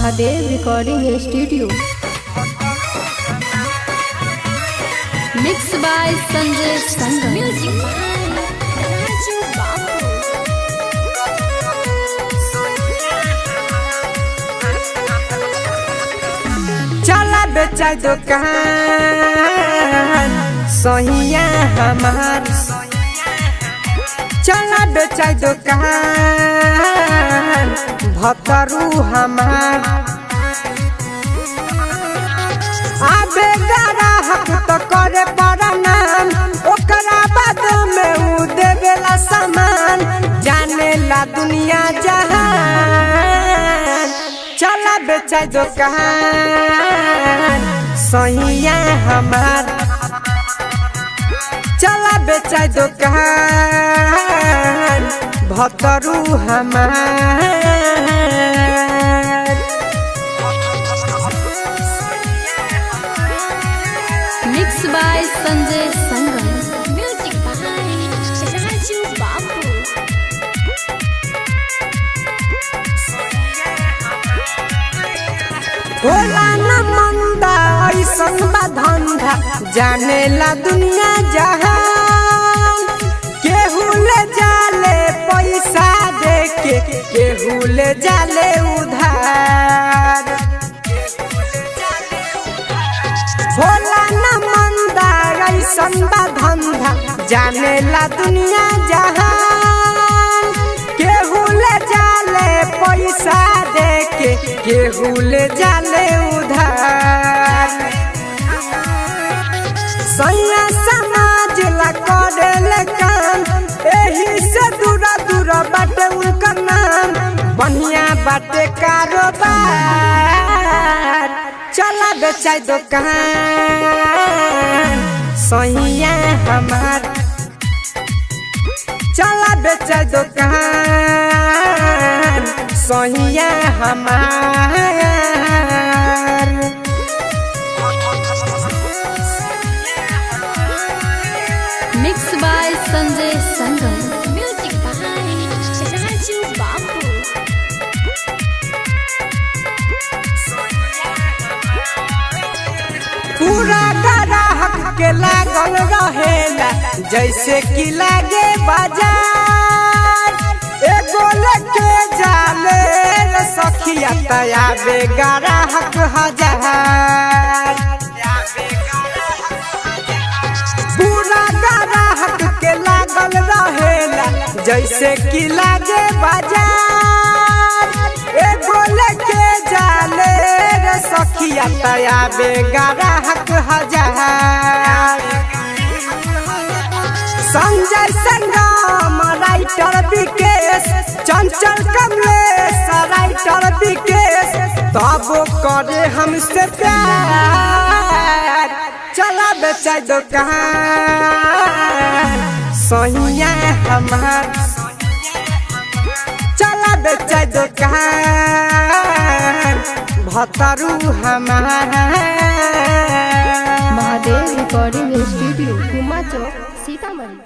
Mahadev recording studio. Mix by Sanjay Sangam. Music चला बेचा दुकान सोहिया हमार, चला बेचा दुकान भतरू हमार। आबे ग्राहक तो करे प्रणाम, ओकरा बाद में उ देवेला सामान, जाने ला दुनिया जहान। चला बेचा दुकान सोहिया हमार, चला बेचा दुकान भतरू हमार। Mix by Sanjay Sangam. Music by Raju Babu. होला न मंदा ऐसन बा धंधा, जाने ला दुनिया जहान। केहू ले जाले पैसा देके, केहू ले जाले उधार। होला न मंदा ऐसन बा धंधा, जाने ला दुनिया जहान। केहू ले जाले पैसा देके, केहू ले जाले उधार। सैया समाज ला करेले काम, एही से दूरा दूरा बाटे उनका नाम। बढ़िया बाटे कारोबार, चला बेचा दुकान सैया हमार, चला बेचा दुकान सैया हमार। Mix by Sanjay Sangam. Music by Raju Babu. पूरा ग्राहक के लागल रहेला, जैसे कि लागे बाजार। एगो लेके जाले रे सखिया तयाबे ग्राहक हजार। पूरा ग्राहक के लागल रहेला, जैसे कि लागे बाजार। एगो लेके जाले रे सखिया तयाबे ग्राहक हजार। संजय संगम राइटर विकेश, चंचल कमलेश राइटर विकेश, तब करे हमसे प्यार। चला बेचा दुकान सोहिया हमार, चला बेचा दुकान भतरू हमार। महादेव रिकॉर्डिंग स्टूडियो, कुमा चौक, सीतामढ़ी।